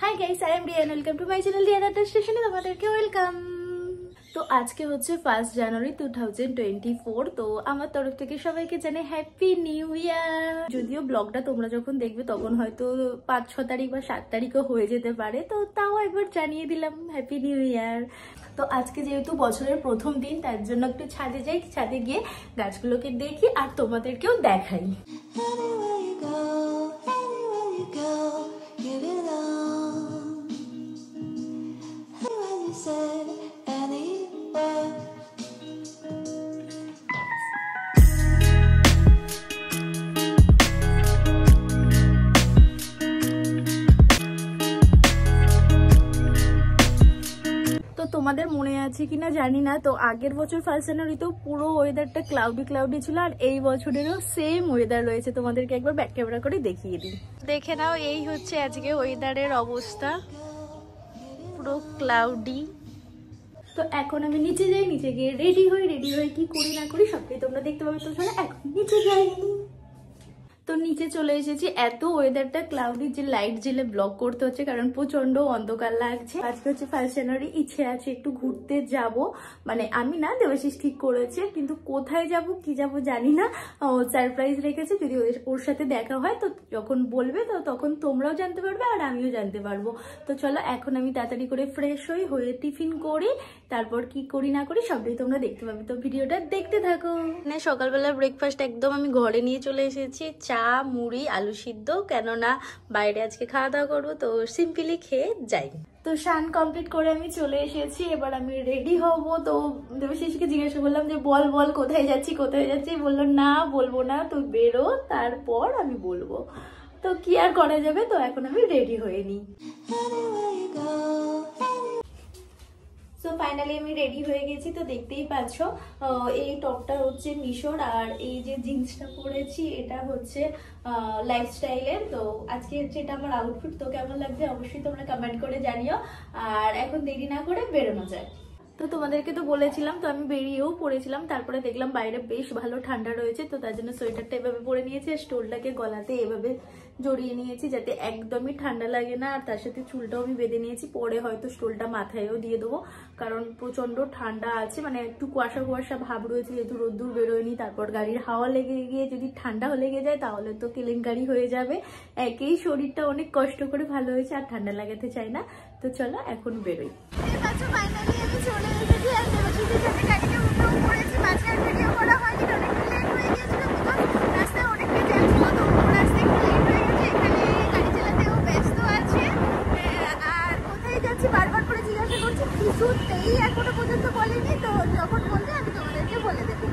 High guys, I am Riyan, welcome to my channel Riyan art স্টেশনে তোমাদেরকে welcome. তো আজকে হচ্ছে 1 জানুয়ারি 2024। তো আমার তরফ থেকে সবাইকে জানাই হ্যাপি নিউ ইয়ার। যদিও ব্লগটা তোমরা যখন দেখবে তখন হয়তো 5-6 তারিখ বা 7 তারিখও হয়ে যেতে পারে, তো তাও একবার জানিয়ে দিলাম হ্যাপি নিউ ইয়ার। তো আজকে যেহেতু বছরের প্রথম দিন, তার জন্য একটু ছাদে যাই, ছাদে গিয়ে গাছগুলোকে দেখি আর তোমাদেরকেও দেখাই। তোমাদের মনে আছে কিনা জানি না, তো আগের বছর 1 জানুয়ারি তো পুরো ওয়েদারটা ক্লাউডি ছিল, আর এই বছরেরও সেম ওয়েদার রয়েছে। তোমাদেরকে একবার ব্যাক ক্যামেরা করে দেখিয়ে দিই, দেখে নাও। এই হচ্ছে আজকে ওয়েদারের অবস্থা, পুরো ক্লাউডি। তো এখন আমি নিচে যাই, নিচে গিয়ে রেডি হই কি করি না করি সবটাই তোমরা দেখতে পাবে। তো চলো এখন নিচে যাই। তো নিচে চলে এসেছি। এত ওয়েদারটা ক্লাউডি যে লাইট জেলে ব্লগ করতে হচ্ছে, কারণ প্রচন্ড অন্ধকার লাগছে। আজকে হচ্ছে 1 জানুয়ারি, ইচ্ছে আছে একটু ঘুরতে যাব, মানে আমি না, দেবাশিস ঠিক করেছে, কিন্তু কোথায় যাব কি যাব জানি না। সারপ্রাইজ রেখেছে, যদি ওর সাথে দেখা হয় তো যখন বলবে তো তখন তোমরাও জানতে পারবে আর আমিও জানতে পারবো। তো চলো এখন আমি তাড়াতাড়ি করে ফ্রেশ হয়ে টিফিন করি, তারপর কি করি না করি সবটাই তোমরা দেখতে পাবে। তো ভিডিওটা দেখতে থাকো। মানে সকালবেলা ব্রেকফাস্ট একদম আমি ঘরে নিয়ে চলে এসেছি, চা, মুড়ি, আলু সিদ্ধ, কেননা বাইরে আজকে খাওয়া দাওয়া করবো, তো সিম্পলি খেয়ে যাই। তো স্নান কমপ্লিট করে আমি চলে এসেছি, এবার আমি রেডি হব। তো দেবাশিসকে জিজ্ঞাসা করলাম যে বল কোথায় যাচ্ছি। বললো না বলবো না, তুই বেরো, তারপর আমি বলবো। তো কি আর করা যাবে, তো এখন আমি রেডি হয়ে নিই। তো ফাইনালি আমি রেডি হয়ে গেছি। তো দেখতেই পাচ্ছ, এই টপটা হচ্ছে মিশোর, আর এই যে জিন্সটা পরেছি এটা হচ্ছে লাইফস্টাইলের। তো আজকে হচ্ছে এটা আমার আউটফিট। তো কেমন লাগছে অবশ্যই তোমরা কমেন্ট করে জানিও। আর এখন দেরি না করে বেরোনো যায়। তো তোমাদেরকে তো বলেছিলাম, তো আমি বেরিয়েও পড়েছিলাম। তারপরে দেখলাম বাইরে বেশ ভালো ঠান্ডা রয়েছে, তো তার জন্য সোয়েটারটা এভাবে পরে নিয়েছি, স্টোলটাকে গলাতে এভাবে জড়িয়ে নিয়েছি যাতে একদমই ঠান্ডা লাগে না। আর তার সাথে চুলটাও আমি বেঁধে নিয়েছি, পরে হয়তো স্টোলটা মাথায়ও দিয়ে দেবো, কারণ প্রচন্ড ঠান্ডা আছে, মানে একটু কুয়াশা ভাব রয়েছে, যেহেতু রোদ্দুর বেরোয়নি। তারপর গাড়ির হাওয়া লেগে গিয়ে যদি ঠান্ডা লেগে যায় তাহলে তো কেলেঙ্কারি হয়ে যাবে। একেই শরীরটা অনেক কষ্ট করে ভালো হয়েছে, আর ঠান্ডা লাগাতে চাই না। তো চলো এখন বেরোই। চলে এসেছি, আর দেবাশিসের সাথে গাড়িতে উঠেও পড়েছি। মাঝখানে ভিডিও করা হয়নি, অনেকটা লেট হয়ে গিয়েছিল, রাস্তায় অনেকটা জ্যাম ছিল, তো রাস্তায় একটু লেট হয়ে গেছে। এখানে গাড়ি চালাতেও ব্যস্ত আছে। আর কোথায় যাচ্ছি বারবার করে জিজ্ঞাসা করছি, কিছুতেই এখনো পর্যন্ত বলেনি। তো যখন বলবে আমি তোমাদেরকে বলে দেবো।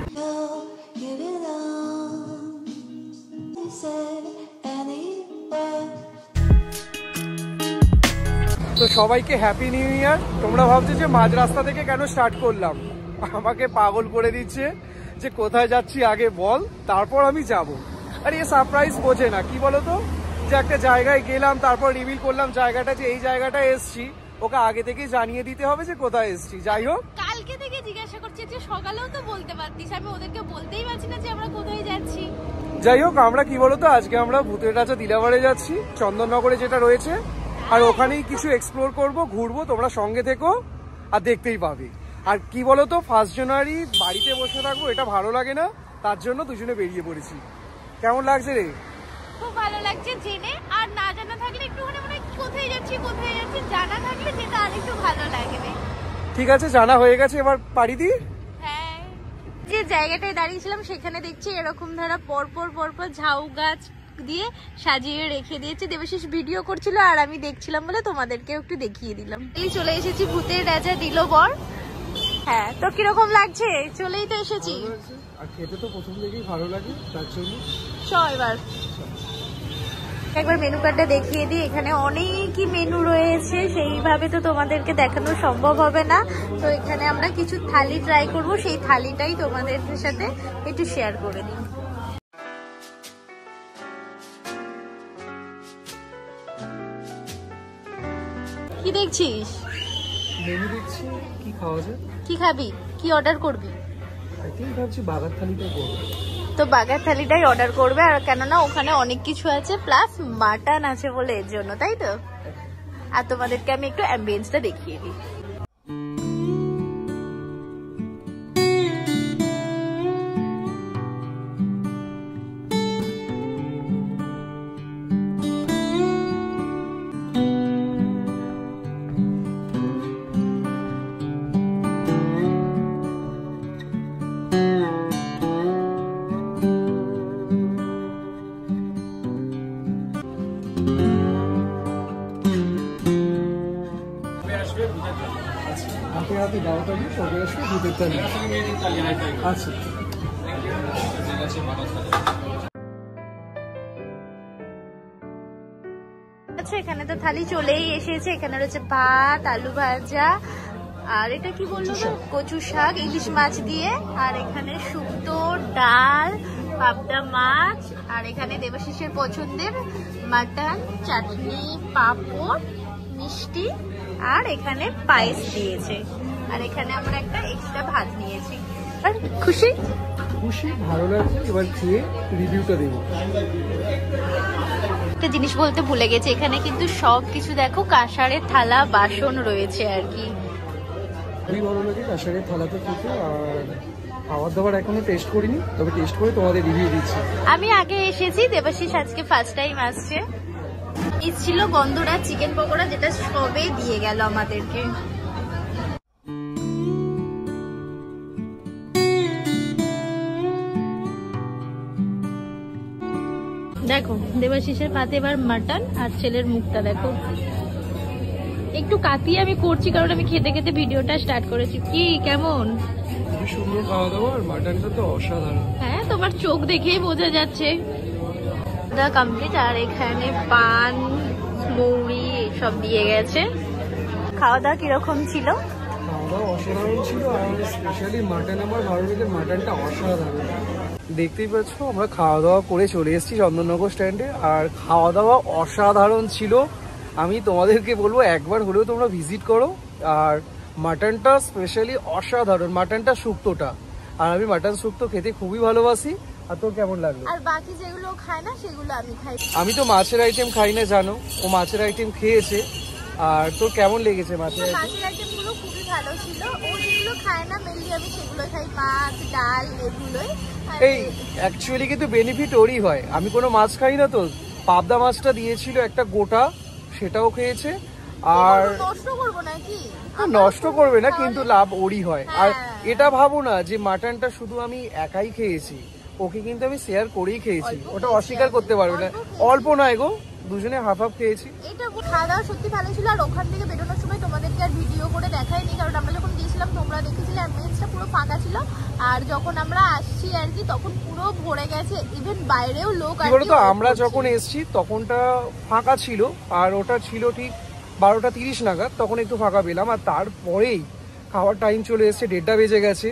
তো সবাইকে হ্যাপি নিউ ইয়ার। তোমরা ভাবছো যে মাঝ রাস্তা থেকে কেন স্টার্ট করলাম, আমাকে পাগল করে দিচ্ছে যে কোথায় যাচ্ছি আগে বল তারপর আমি যাব। আর এই সারপ্রাইজ বোঝে না, কি বলতো, যে একটা জায়গায় গেলাম তারপর রিভিল করলাম জায়গাটা, যে এই জায়গাটা এসছি, ওকে আগে থেকেই জানিয়ে দিতে হবে যে কোথায় এসছি। যাই হোক, কালকে থেকে জিজ্ঞাসা করছি যে সকালেও তো বলতে পারতিস, আমি ওদেরকে বলতেই পারছি না যে আমরা কোথায় যাচ্ছি। যাই হোক, আমরা কি বলতো, আজকে আমরা ভূতের রাজা দিলাবাড়ে যাচ্ছি, চন্দননগরে যেটা রয়েছে, আর ওখানেই কিছু এক্সপ্লোর করব, ঘুরবো। তোমরা সঙ্গে থেকো আর দেখতেই পাবে। আর কি বলতো, 1 জানুয়ারি বাড়িতে বসে থাকবো, এটা ভালো লাগে না, তার জন্য দুজনে বেরিয়ে পড়েছি। কেমন লাগছে রে? খুব ভালো লাগছে জেনে। আর না জানা থাকলে একটুখানি মনে কোথায় যাচ্ছি, জানা থাকলে যেটা আর একটু ভালো লাগবে। ঠিক আছে, জানা হয়ে গেছে, এবার পাড়ি দি। হ্যাঁ, যে জায়গাটায় দাঁড়িয়েছিলাম সেখানে দেখছি এরকম ধারা পরপর ঝাউ গাছ দিয়ে সাজিয়ে রেখে দিয়েছে। দেবাশিস ভিডিও করছিল আর আমি দেখছিলাম বলে তোমাদেরকে একটু দেখিয়ে দিলাম। এই চলে এসেছি ভূতের রাজা দিলবর। হ্যাঁ, তো কিরকম লাগছে? চলেই তো এসেছি, আর খেতে তো প্রথম থেকেই ভালো লাগে, তার জন্য এবার একবার মেনু কার্ডটা দেখিয়ে দিই। এখানে অনেকই মেনু রয়েছে, সেইভাবে তো তোমাদেরকে দেখানো সম্ভব হবে না। তো এখানে আমরা কিছু থালি ট্রাই করব, সেই থালিটাই তোমাদের সাথে একটু শেয়ার করে দিই। কি দেখছিস? মেনু দেখছি, কি খাওয়া যায়, কি খাবি, কি অর্ডার করবি? আই থিংক ভাবছি বাগার থালিটাই করব। তো বাগার থালিটাই অর্ডার করবে, আর কেননা ওখানে অনেক কিছু আছে, প্লাস মাটন আছে বলে এর জন্য, তাই তো? আর তোমাদেরকে আমি একটু অ্যাম্বিয়েন্সটা দেখিয়ে দিই। আচ্ছা আচ্ছা, এখানে তো থালি চলেই এসেছে। এখানে রয়েছে ভাত, আলু ভাজা, আর এটা কি বললো, কচু শাক ইলিশ মাছ দিয়ে, আর এখানে শুক্তো, ডাল, পাবদা মাছ, আর এখানে দেবাশিসের পছন্দের মাটন, চাটনি, পাঁপড়, মিষ্টি, আর এখানে পায়েস দিয়েছে। আর এখানে আমরা একটা এক্সট্রা ভাত নিয়েছি। আর খুশি খুশি, ভালো লাগছে। এবার খেয়ে রিভিউটা দেবো। একটা জিনিস বলতে ভুলে গেছি, এখানে কিন্তু সবকিছু দেখো কাঁসারের থালা বাসন রয়েছে আর কি। খুবই ভালো লাগে কাঁসারের থালাতে খেতে। আর খাবার দাবার এখনো টেস্ট করিনি, তবে টেস্ট করে তোমাদের রিভিউ দিচ্ছি। আমি আগে এসেছি, দেবাশিস আজকে ফার্স্ট টাইম আসছে। ছিল গন্ধরা চিকেন পকোড়া, যেটা সবে দিয়ে গেল আমাদেরকে। দেখো দেবাশিসের পাতে এবার মাটন, আর ছেলের মুখটা দেখো। একটু কাটিয়ে আমি করছি কারণ আমি খেতে খেতে ভিডিওটা স্টার্ট করেছি। কি কেমন? খুবই সুন্দর খাওয়া দাওয়া, আর মাটনটা তো অসাধারণ। হ্যাঁ, তোমার চোখ দেখেই বোঝা যাচ্ছে। কমপ্লিট। আর এখানে পান, মৌরি সব দিয়ে গেছে। খাওয়া দাওয়া কিরকম ছিল? খাওয়া দাওয়া অসাধারণ ছিল, আর স্পেশালি মাটন আমার ভালো লাগে। মাটনটা অসাধারণ। দেখতেই পাচ্ছ আমরা খাওয়া দাওয়া করে চলে এসেছি চন্দননগর স্ট্যান্ডে, আর খাওয়া দাওয়া অসাধারণ ছিল। আমি তোমাদেরকে বলবো একবার হলেও তোমরা ভিজিট করো। আর মাটনটা স্পেশালি অসাধারণ, মাটনটা শুক্তোটা। আর আমি মাটন শুক্তো খেতে খুবই ভালোবাসি। আর তোর কেমন লাগলো? আর বাকি যেগুলো খায় না সেগুলো আমি খাই। আমি তো মাছের আইটেম খাই না জানো, ও মাছের আইটেম খেয়েছে। আর তোর কেমন লেগেছে মাছের আইটেম? মাছের আইটেম গুলো খুবই ভালো ছিল। ও যেগুলো খায় না মেনলি আমি সেগুলো খাই, মাছ, ডাল, এগুলোই। এই অ্যাকচুয়ালি কিন্তু বেনিফিট ওরই হয়। আমি কোনো মাছ খাই না, তো পাবদা মাছটা দিয়েছিল একটা গোটা, সেটাও খেয়েছে। আর নষ্ট করবো নাকি? নষ্ট করবে না, কিন্তু লাভ ওরই হয়। আর এটা ভাবো না যে মাটনটা শুধু আমি একাই খেয়েছি, ওকে কিন্তু আমি শেয়ার করেই খেয়েছি। ওটা অস্বীকার করতে পারবে না। অল্প নয় গো, দুজনে হাফ হাফ খেয়েছি। এটা খাওয়া দাওয়া সত্যি ভালো ছিল। আর ওখান থেকে বেরোনোর সময় তোমাদেরকে আর ভিডিও করে দেখাইনি, কারণ আমরা যখন গিয়েছিলাম তোমরা দেখেছিলে অ্যাম্বিয়েন্সটা পুরো ফাঁকা ছিল। আর যখন আমরা আসছি আর কি তখন পুরো ভরে গেছে, ইভেন বাইরেও লোক আর কি। তো আমরা যখন এসছি তখনটা ফাঁকা ছিল, আর ওটা ছিল ঠিক 12:30 নাগাদ, তখন একটু ফাঁকা পেলাম। আর তারপরেই খাওয়ার টাইম চলে এসছে, 1:30 বেজে গেছে,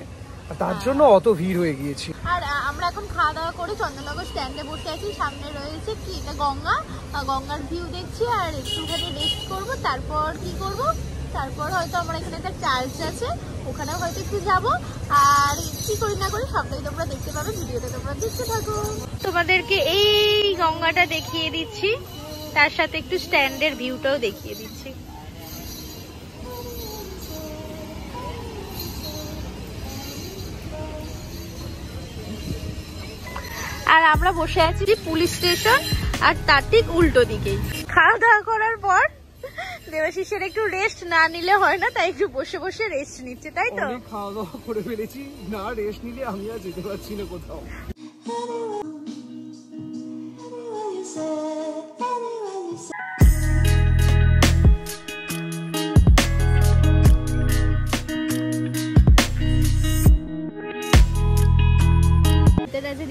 আর তার জন্য অত ভিড় হয়ে গিয়েছে। আর আমরা এখন খাওয়া দাওয়া করে চন্দননগর স্ট্যান্ডে বসে আছি। সামনে রয়েছে কি এটা গঙ্গা, গঙ্গার ভিউ দেখছি। আর একটুখানি রেস্ট করবো, তারপর কি করব, তারপর হয়তো আমার এখানে একটা চার্চ আছে, ওখানেও হয়তো একটু যাবো। আর কি করি না করি সবটাই তোমরা দেখতে পাবে, ভিডিওটা তোমরা দেখতে থাকো। তোমাদেরকে এই গঙ্গাটা দেখিয়ে দিচ্ছি, তার সাথে একটু স্ট্যান্ডের ভিউটাও দেখিয়ে দিচ্ছি। আর আমরা বসে আছি পুলিশ স্টেশন, আর তার ঠিক উল্টো দিকেই। খাওয়া দাওয়া করার পর দেবাশিসের একটু রেস্ট না নিলে হয় না, তাই একটু বসে বসে রেস্ট নিচ্ছে, তাই তো? খাওয়া দাওয়া করে ফেলেছি, না রেস্ট নিলে আমি আর যেতে পারছি না কোথাও।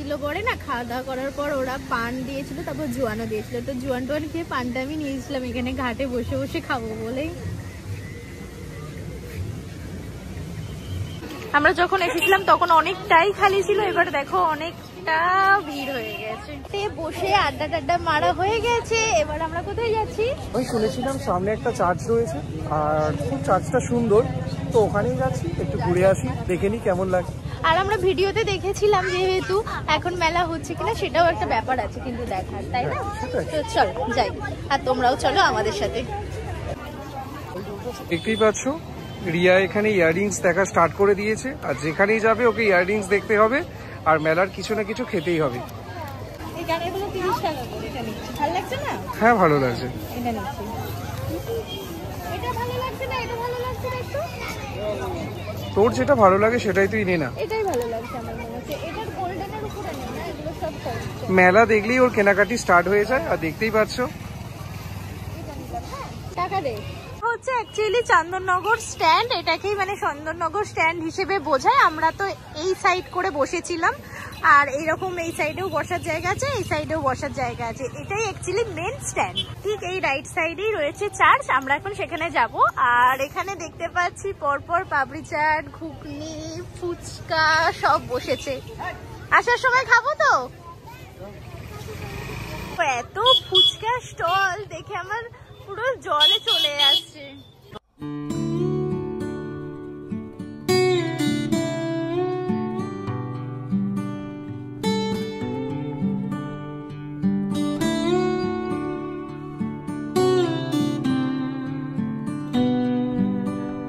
দিল পরে না, খাওয়া দাওয়া করার পর ওরা পান দিয়েছিল, তারপর জোয়ানও দিয়েছিল। তো জোয়ান টোয়ান খেয়ে পানটা আমি নিয়েছিলাম এখানে ঘাটে বসে বসে খাবো বলেই। আমরা যখন এসেছিলাম তখন অনেকটাই খালি ছিল, এবার দেখো অনেকটা ভিড় হয়ে গেছে। বসে আড্ডা টাড্ডা মারা হয়ে গেছে। এবার আমরা কোথায় যাচ্ছি? আমি শুনেছিলাম সামনে একটা চার্চ রয়েছে, আর খুব চার্চটা সুন্দর, তো ওখানেই যাচ্ছি, একটু ঘুরে আসি, দেখে নি কেমন লাগে। আর আমরা ভিডিওতে দেখেছিলাম যেহেতু এখন মেলা হচ্ছে কিনা সেটাও একটা ব্যাপার আছে কিন্তু দেখার, তাই না? তো চলো যাই, আর তোমরাও চলো আমাদের সাথে। দেখতেই পাচ্ছ রিয়া এখানে ইয়াররিংস দেখা স্টার্ট করে দিয়েছে, আর যেখানেই যাবে ওকে ইয়াররিংস দেখতে হবে আর মেলার কিছু না কিছু খেতেই হবে। হ্যাঁ ভালো লাগছে। তোর যেটা ভালো লাগে সেটাই তুই নে না। এটাই ভালো লাগছে আমার মনে হচ্ছে, এটার গোল্ডেনের উপরে নেই না, এগুলো সব সস্তা। মেলা দেখলেই ওর কেনাকাটি স্টার্ট হয়ে যায়, আর দেখতেই পাচ্ছ টাকা দে। হচ্ছে অ্যাকচুয়ালি চন্দননগর স্ট্যান্ড, এটাকেই মানে চন্দননগর স্ট্যান্ড হিসেবে বোঝায়। আমরা তো এই সাইড করে বসেছিলাম, আর এইরকম এই সাইডেও বসার জায়গা আছে, এই সাইডেও বসার জায়গা আছে। এটাই অ্যাকচুয়ালি মেন স্ট্যান্ড। ঠিক এই রাইট সাইডেই রয়েছে চার্চ, আমরা এখন সেখানে যাব। আর এখানে দেখতে পাচ্ছি পরপর পাপড়ি চাট, ঘুগনি, ফুচকা সব বসেছে। আসার সময় খাবো তো। এত ফুচকা স্টল দেখে আমার পুরো জলে চলে আসছে।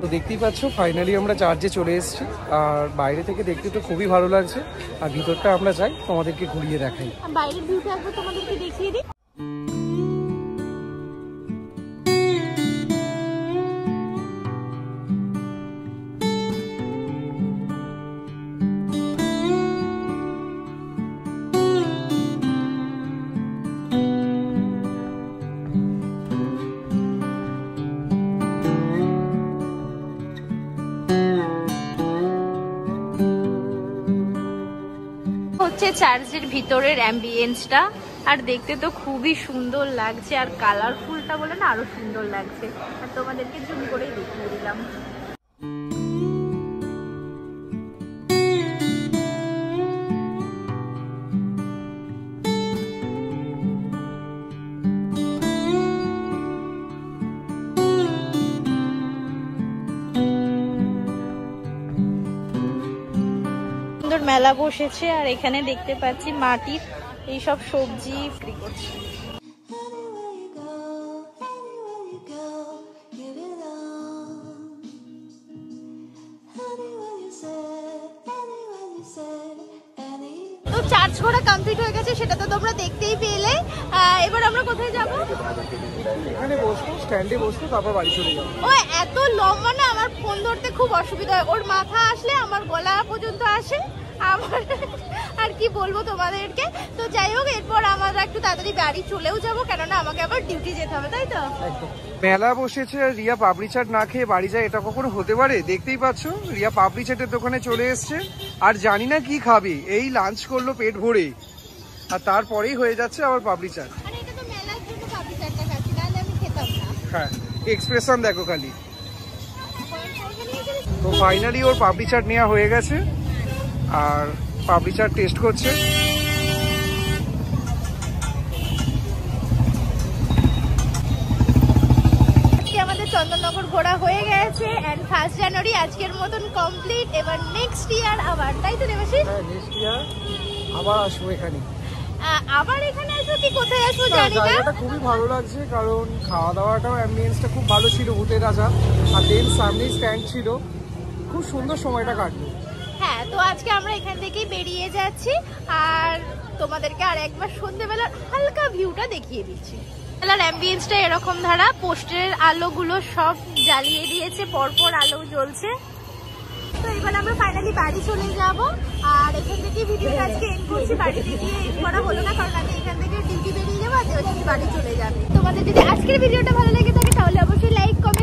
তো দেখতেই পাচ্ছ ফাইনালি আমরা চার্চে চলে এসেছি, আর বাইরে থেকে দেখতে তো খুবই ভালো লাগছে, আর ভিতরটা আমরা যাই তোমাদেরকে ঘুরিয়ে দেখাই। বাইরের ভিউটা একবার তোমাদেরকে দেখিয়ে দিই। হচ্ছে চার্চের ভিতরের অ্যাম্বিয়েন্সটা, আর দেখতে তো খুবই সুন্দর লাগছে, আর কালারফুলটা বলে না আরো সুন্দর লাগছে। আর তোমাদেরকে জুম করেই দেখিয়ে দিলাম। মেলা বসেছে, আর এখানে দেখতে পাচ্ছি মাটির এইসব সবজি বিক্রি করছে। তো চার্জ করা কমপ্লিট হয়ে গেছে, সেটা তো তোমরা দেখতেই পেলে। এবার আমরা কোথায় যাব? এখানে বসবো, স্ট্যান্ডে বসবো, তারপর বাড়ি চলে যাবো। ও এত লম্বা না, আমার ফোন ধরতে খুব অসুবিধা হয়। ওর মাথা আসলে আমার গলা পর্যন্ত আসে, আমার আর কি বলবো তোমাদেরকে। তো যাই হোক, এরপর আমরা একটু তাড়াতাড়ি বাড়ি চলেও যাবো, কেননা আমাকে আবার ডিউটি যেতে হবে, তাই তো? মেলা বসেছে, রিয়া পাপড়ি চাট না খেয়ে বাড়ি যায়, এটা কখনো হতে পারে? দেখতেই পাচ্ছ রিয়া পাপড়ি চাটের দোকানে চলে এসছে, আর জানি না কি খাবে। এই লাঞ্চ করলো পেট ভরে, আর তারপরেই হয়ে যাচ্ছে আবার পাপড়ি চাট। হ্যাঁ, এক্সপ্রেশন দেখো খালি। তো ফাইনালি ওর পাপড়ি চাট নেওয়া হয়ে গেছে, আর পাপড়ি চাট টেস্ট করছে। আমাদের চন্দননগর ঘোরা হয়ে গেছে, এন্ড 1 জানুয়ারি আজকের মতন কমপ্লিট। এবার নেক্সট ইয়ার আবার, তাই তো দেবাশিস? হ্যাঁ, নেক্সট ইয়ার আবার আসবো এখানে। আবার এখানে আসবো কি কোথায় আসবো জানি না। জায়গাটা খুবই ভালো লাগছে, কারণ খাওয়া দাওয়াটাও অ্যাম্বিয়েন্সটা খুব ভালো ছিল, ভূতের রাজা, আর দেন সামনেই স্ট্যান্ড ছিল, খুব সুন্দর সময়টা কাটলো। হ্যাঁ, তো আজকে আমরা এখান থেকেই বেরিয়ে যাচ্ছি, আর তোমাদেরকে আর একবার সন্ধ্যেবেলার হালকা ভিউটা দেখিয়ে দিচ্ছি। মেলার অ্যাম্বিয়েন্সটা এরকম ধারা, পোস্টারের আলোগুলো সব জ্বালিয়ে দিয়েছে, পরপর আলো জ্বলছে। তো এবার আমরা ফাইনালি বাড়ি চলে যাব, আর এখান থেকে ভিডিওটা আজকে এন্ড করছি। বাড়িতে গিয়ে এন্ড করা হলো না, কারণ আমি এখান থেকে ডিউটি বেরিয়ে যাবো, আর বাড়ি চলে যাবে। তোমাদের যদি আজকের ভিডিওটা ভালো লেগে থাকে তাহলে অবশ্যই লাইক, কমেন্ট